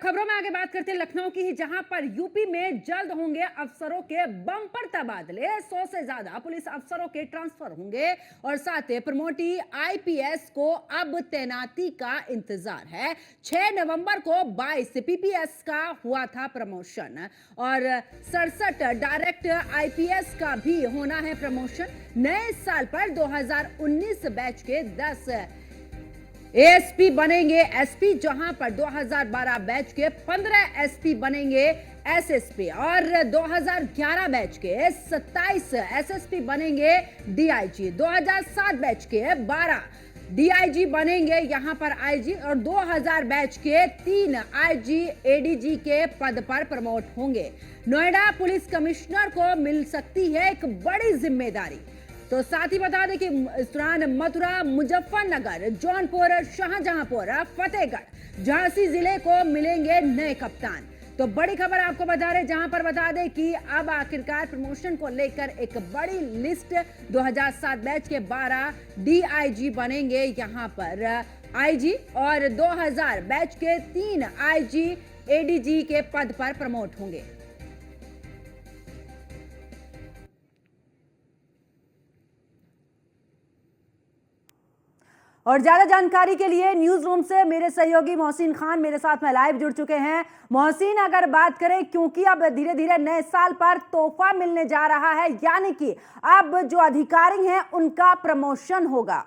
खबरों में आगे बात करते हैं लखनऊ की ही, जहां पर यूपी में जल्द होंगे अफसरों के बम्पर तबादले। 100 से ज्यादा पुलिस अफसरों के ट्रांसफर होंगे और साथ ही प्रमोटी आईपीएस को अब तैनाती का इंतजार है। 6 नवंबर को 22 पीपीएस का हुआ था प्रमोशन और 67 डायरेक्ट आईपीएस का भी होना है प्रमोशन। नए साल पर 2019 बैच के 10 एएसपी बनेंगे एसपी, जहां पर 2012 बैच के 15 एसपी बनेंगे एसएसपी और 2011 बैच के 27 एसएसपी बनेंगे डीआईजी। 2007 बैच के 12 डीआईजी बनेंगे यहां पर आईजी और 2000 बैच के 3 आईजी एडीजी के पद पर प्रमोट होंगे। नोएडा पुलिस कमिश्नर को मिल सकती है एक बड़ी जिम्मेदारी। तो साथ ही बता दें कि इस दौरान मथुरा, मुजफ्फरनगर, जौनपुर, शाहजहांपुर, फतेहगढ़, झांसी जिले को मिलेंगे नए कप्तान। तो बड़ी खबर आपको बता रहे, जहां पर बता दें कि अब आखिरकार प्रमोशन को लेकर एक बड़ी लिस्ट 2007 बैच के 12 डीआईजी बनेंगे यहां पर आईजी और 2000 बैच के 3 आईजी एडीजी के पद पर प्रमोट होंगे। और ज्यादा जानकारी के लिए न्यूज रूम से मेरे सहयोगी मोहसिन खान मेरे साथ में लाइव जुड़ चुके हैं। मोहसिन, अगर बात करें, क्योंकि अब धीरे धीरे नए साल पर तोहफा मिलने जा रहा है, यानी कि अब जो अधिकारी हैं उनका प्रमोशन होगा।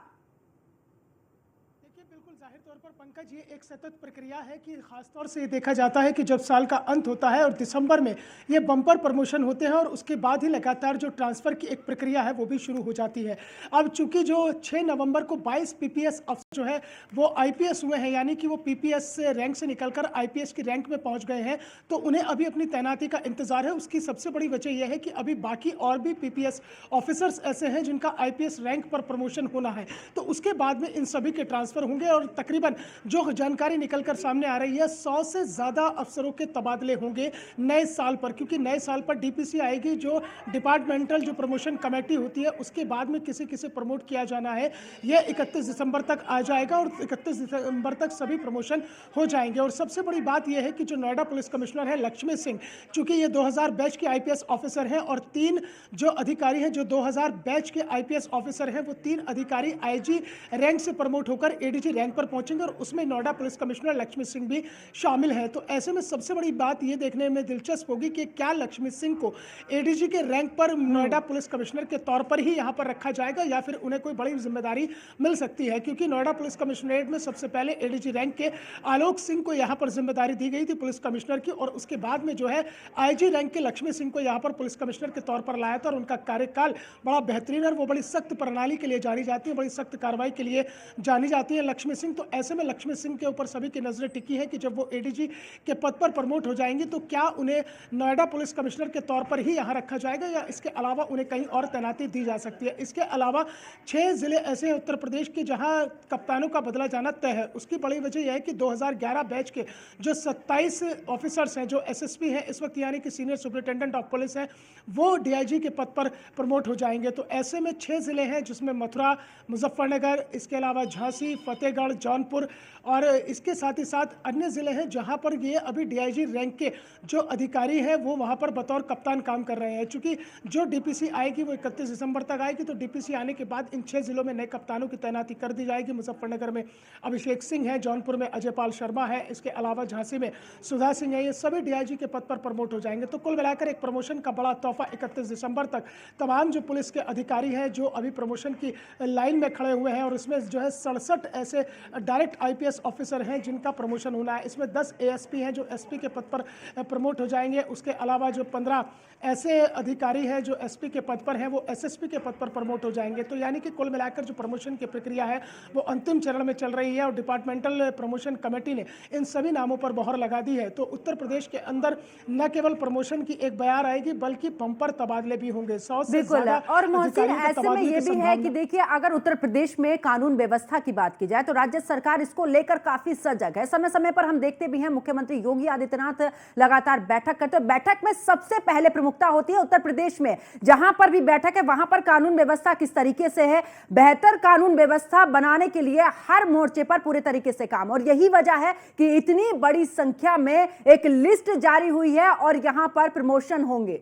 पंकज, ये एक सतत प्रक्रिया है कि खासतौर से ये देखा जाता है कि जब साल का अंत होता है और दिसंबर में ये बम्पर प्रमोशन होते हैं और उसके बाद ही लगातार जो ट्रांसफ़र की एक प्रक्रिया है वो भी शुरू हो जाती है। अब चूंकि जो 6 नवंबर को 22 पीपीएस अफसर जो है वो आईपीएस हुए हैं, यानी कि वो पीपीएस से रैंक से निकलकर आईपीएस की रैंक में पहुँच गए हैं, तो उन्हें अभी अपनी तैनाती का इंतजार है। उसकी सबसे बड़ी वजह यह है कि अभी बाकी और भी पीपीएस ऑफिसर्स ऐसे हैं जिनका आईपीएस रैंक पर प्रमोशन होना है, तो उसके बाद में इन सभी के ट्रांसफ़र होंगे। और तकरीबन जो जानकारी निकलकर सामने आ रही है, 100 से ज़्यादा अफसरों के तबादले होंगे नए साल पर, क्योंकि नए साल पर डीपीसी आएगी, जो डिपार्टमेंटल जो प्रमोशन कमेटी होती है, उसके बाद में किसी किसे प्रमोट किया जाना है, यह 31 दिसंबर तक आ जाएगा और 31 दिसंबर तक सभी प्रमोशन हो जाएंगे। और सबसे बड़ी बात यह है कि जो नोएडा पुलिस कमिश्नर है लक्ष्मी सिंह, चूंकि ये 2000 बैच के आईपीएस ऑफिसर हैं और 3 जो अधिकारी हैं जो 2000 बैच के आईपीएस ऑफिसर हैं, वो 3 अधिकारी आईजी रैंक से प्रमोट होकर एडीजी रैंक पर पहुंचेंगे और उसमें नोएडा पुलिस कमिश्नर लक्ष्मी सिंह भी शामिल है। तो ऐसे में सबसे बड़ी बात यह देखने में दिलचस्प होगी कि क्या लक्ष्मी सिंह को एडीजी के रैंक पर नोएडा पुलिस कमिश्नर के तौर पर ही यहां पर रखा जाएगा या फिर उन्हें कोई बड़ी जिम्मेदारी मिल सकती है, क्योंकि नोएडा पुलिस कमिश्नरेट में सबसे पहले एडीजी रैंक के आलोक सिंह को यहां पर जिम्मेदारी दी गई थी पुलिस कमिश्नर की, और उसके बाद में जो है आईजी रैंक के लक्ष्मी सिंह को यहां पर पुलिस कमिश्नर के तौर पर लाया था और उनका कार्यकाल बड़ा बेहतरीन और वो बड़ी सख्त प्रणाली के लिए जानी जाती है, बड़ी सख्त कार्रवाई के लिए जानी जाती है लक्ष्मी सिंह। तो ऐसे में लक्ष्मी सिंह के ऊपर सभी की नजरें टिकी है कि जब वो एडीजी के पद पर प्रमोट हो जाएंगे तो क्या उन्हें नोएडा पुलिस कमिश्नर के तौर पर ही यहां रखा जाएगा या इसके अलावा उन्हें कहीं और तैनाती दी जा सकती है। इसके अलावा 6 जिले ऐसे हैं उत्तर प्रदेश के जहां कप्तानों का बदला जाना तय है। उसकी बड़ी वजह यह है कि 2011 बैच के जो 27 ऑफिसर्स हैं जो एसएसपी हैं इस वक्त, यानी कि सीनियर सुपरिटेंडेंट ऑफ पुलिस हैं, वो डीआईजी के पद पर प्रमोट हो जाएंगे। तो ऐसे में 6 जिले हैं जिसमें मथुरा, मुजफ्फरनगर, इसके अलावा झांसी, फतेहगढ़, जौनपुर और इसके साथ ही साथ अन्य ज़िले हैं जहां पर ये अभी डीआईजी रैंक के जो अधिकारी हैं वो वहां पर बतौर कप्तान काम कर रहे हैं। चूंकि जो डीपीसी आएगी वो 31 दिसंबर तक आएगी, तो डीपीसी आने के बाद इन 6 जिलों में नए कप्तानों की तैनाती कर दी जाएगी। मुजफ्फरनगर में अभिषेक सिंह है, जौनपुर में अजय पाल शर्मा है, इसके अलावा झांसी में सुधा सिंह है, ये सभी डीआईजी के पद पर प्रमोट हो जाएंगे। तो कुल मिलाकर एक प्रमोशन का बड़ा तोहफा 31 दिसंबर तक तमाम जो पुलिस के अधिकारी हैं जो अभी प्रमोशन की लाइन में खड़े हुए हैं, और इसमें जो है 67 ऐसे डायरेक्ट आईपीएस ऑफिसर हैं जिनका प्रमोशन होना है। इसमें 10 एएसपी हैं जो एसपी के पद पर प्रमोट हो जाएंगे। उसके अलावा जो 15 ऐसे अधिकारी हैं जो एसपी के पद पर हैं वो एसएसपी के पद पर प्रमोट हो जाएंगे। तो यानी कि कुल मिलाकर जो प्रमोशन की प्रक्रिया है वो अंतिम चरण में चल रही है और डिपार्टमेंटल प्रमोशन कमेटी ने इन सभी नामों पर मोहर लगा दी है। तो उत्तर प्रदेश के अंदर न केवल प्रमोशन की एक बयार आएगी बल्कि बम्पर तबादले भी होंगे। 100 से ज्यादा और मोहसिन, ऐसे में ये भी है कि देखिए, अगर उत्तर प्रदेश में कानून व्यवस्था की बात की जाए तो राज्य सरकार इसको लेकर काफी सजग है। समय समय पर हम देखते भी हैं मुख्यमंत्री योगी आदित्यनाथ लगातार बैठक करते हैं। बैठक में सबसे पहले प्रमुखता होती है उत्तर प्रदेश में, जहां पर भी बैठक है वहां पर कानून व्यवस्था किस तरीके से है, बेहतर कानून व्यवस्था बनाने के लिए हर मोर्चे पर पूरे तरीके से काम। और यही वजह है कि इतनी बड़ी संख्या में एक लिस्ट जारी हुई है और यहां पर प्रमोशन होंगे।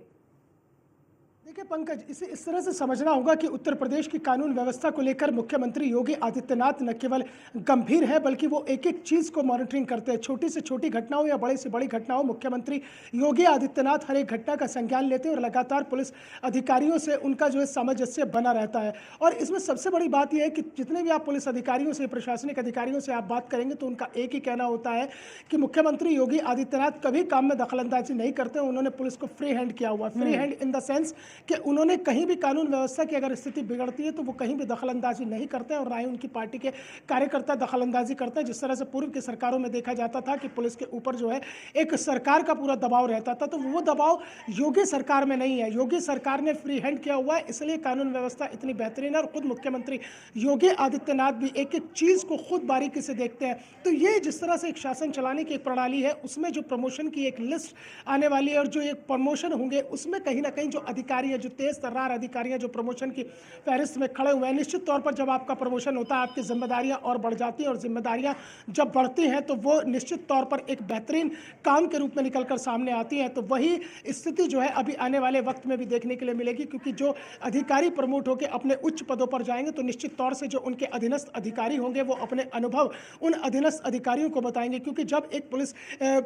देखिए पंकज, इसे इस तरह से समझना होगा कि उत्तर प्रदेश की कानून व्यवस्था को लेकर मुख्यमंत्री योगी आदित्यनाथ न केवल गंभीर है बल्कि वो एक एक चीज़ को मॉनिटरिंग करते हैं। छोटी से छोटी घटनाओं या बड़ी से बड़ी घटनाओं, मुख्यमंत्री योगी आदित्यनाथ हर एक घटना का संज्ञान लेते हैं और लगातार पुलिस अधिकारियों से उनका जो है सामंजस्य बना रहता है। और इसमें सबसे बड़ी बात यह है कि जितने भी आप पुलिस अधिकारियों से, प्रशासनिक अधिकारियों से आप बात करेंगे तो उनका एक ही कहना होता है कि मुख्यमंत्री योगी आदित्यनाथ कभी काम में दखलंदाजी नहीं करते। उन्होंने पुलिस को फ्री हैंड किया हुआ, free hand in the sense कि उन्होंने कहीं भी कानून व्यवस्था की अगर स्थिति बिगड़ती है तो वो कहीं भी दखलंदाजी नहीं करते और ना ही उनकी पार्टी के कार्यकर्ता दखलंदाजी करते हैं। जिस तरह से पूर्व की सरकारों में देखा जाता था कि पुलिस के ऊपर जो है एक सरकार का पूरा दबाव रहता था, तो वो दबाव योगी सरकार में नहीं है। योगी सरकार ने फ्री हैंड किया हुआ है, इसलिए कानून व्यवस्था इतनी बेहतरीन है और खुद मुख्यमंत्री योगी आदित्यनाथ भी एक एक चीज़ को खुद बारीकी से देखते हैं। तो ये जिस तरह से एक शासन चलाने की एक प्रणाली है, उसमें जो प्रमोशन की एक लिस्ट आने वाली है और जो एक प्रमोशन होंगे उसमें कहीं ना कहीं जो अधिकारी है, जो तेज तर्रार अधिकारी हैं, जो प्रमोशन की फहरिस्त में खड़े हुए हैं, निश्चित तौर पर जब आपका प्रमोशन होता है आपकी जिम्मेदारियां और बढ़ जाती हैं और जिम्मेदारियां जब बढ़ती हैं तो वो निश्चित तौर पर एक बेहतरीन काम के रूप में निकलकर सामने आती हैं। तो वही स्थिति जो है अभी आने वाले वक्त में भी देखने के लिए मिलेगी, क्योंकि जो अधिकारी प्रमोट होकर अपने उच्च पदों पर जाएंगे तो निश्चित तौर से जो उनके अधीनस्थ अधिकारी होंगे वो अपने अनुभव उन अधीनस्थ अधिकारियों को बताएंगे। क्योंकि जब एक पुलिस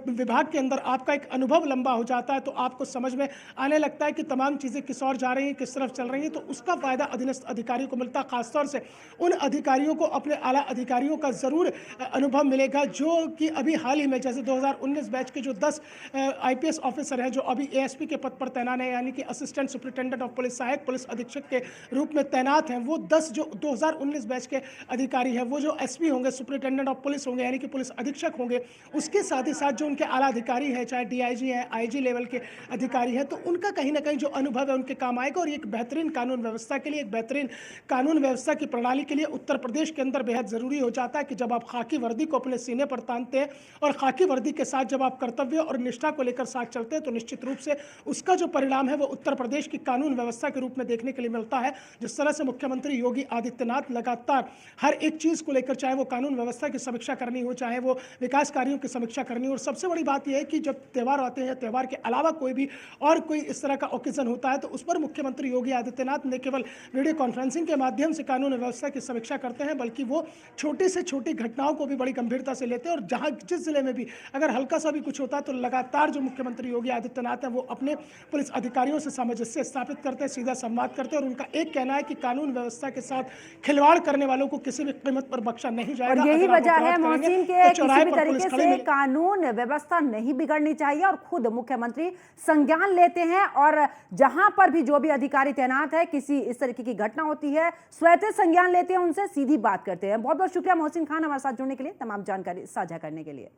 विभाग के अंदर आपका एक अनुभव लंबा हो जाता है तो आपको समझ में आने लगता है कि तमाम चीज़ें किस और जा रही हैं, किस तरफ चल रही है, तो उसका फायदा अधीनस्थ अधिकारियों को मिलता है। खासतौर से उन अधिकारियों को अपने आला अधिकारियों का जरूर अनुभव मिलेगा जो कि अभी हाल ही में जैसे 2019 बैच के जो 10 आईपीएस ऑफिसर हैं जो अभी एएसपी के पद पर तैनात हैं, यानी कि असिस्टेंट सुपरिटेंडेंट ऑफ पुलिस, सहायक पुलिस अधीक्षक के रूप में तैनात हैं, वो 10 जो 2019 बैच के अधिकारी हैं, वो जो एसपी होंगे, सुपरिटेंडेंट ऑफ पुलिस होंगे, यानी कि पुलिस अधीक्षक होंगे, उसके साथ ही साथ जो उनके आला अधिकारी हैं, चाहे डीआईजी हैं, आईजी लेवल के अधिकारी हैं, तो उनका कहीं ना कहीं जो अनुभव है उनके काम आएगा। और एक बेहतरीन कानून व्यवस्था के लिए, एक बेहतरीन कानून व्यवस्था की प्रणाली के लिए उत्तर प्रदेश के अंदर बेहद ज़रूरी हो जाता है कि जब आप खाकी वर्दी को अपने सीने पर तानते हैं और खाकी वर्दी के साथ जब आप कर्तव्य और निष्ठा को लेकर साथ चलते हैं तो निश्चित रूप से उसका जो परिणाम है वो उत्तर प्रदेश की कानून व्यवस्था के रूप में देखने के लिए मिलता है। जिस तरह से मुख्यमंत्री योगी आदित्यनाथ लगातार हर एक चीज़ को लेकर, चाहे वो कानून व्यवस्था की समीक्षा करनी हो, चाहे वो विकास कार्यों की समीक्षा करनी हो, और सबसे बड़ी बात यह है कि जब त्यौहार आते हैं, त्यौहार के अलावा कोई भी और कोई इस तरह का ओकेजन होता है तो उस पर मुख्यमंत्री योगी आदित्यनाथ ने केवल वीडियो कॉन्फ्रेंसिंग के माध्यम से कानून व्यवस्था की समीक्षा करते हैं, बल्कि वो छोटी से छोटी घटनाओं को भी बड़ी गंभीरता से लेते हैं। और जहां जिस जिले में भी अगर हल्का सा भी कुछ होता है तो लगातार जो मुख्यमंत्री योगी आदित्यनाथ हैं वो अपने पुलिस अधिकारियों से सामंजस्य स्थापित करते हैं, सीधा संवाद करते हैं, और उनका एक कहना है कि कानून व्यवस्था के साथ खिलवाड़ करने वालों को किसी भी कीमत पर बख्शा नहीं जाएगा। और यही वजह है मोहसिन के किसी भी तरीके से कानून व्यवस्था नहीं बिगड़नी चाहिए, और खुद मुख्यमंत्री संज्ञान लेते हैं और जहां पर भी जो भी अधिकारी तैनात है किसी इस तरीके की घटना होती है स्वतः संज्ञान लेते हैं, उनसे सीधी बात करते हैं। बहुत बहुत शुक्रिया मोहसिन खान हमारे साथ जुड़ने के लिए, तमाम जानकारी साझा करने के लिए।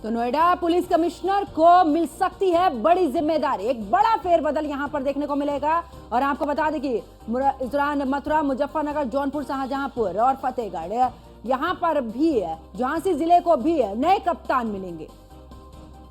तो नोएडा पुलिस कमिश्नर को मिल सकती है बड़ी जिम्मेदारी, एक बड़ा फेरबदल यहां पर देखने को मिलेगा। और आपको बता दें कि इस दौरान मथुरा, मुजफ्फरनगर, जौनपुर, शाहजहांपुर और फतेहगढ़ यहां पर भी झांसी जिले को भी नए कप्तान मिलेंगे।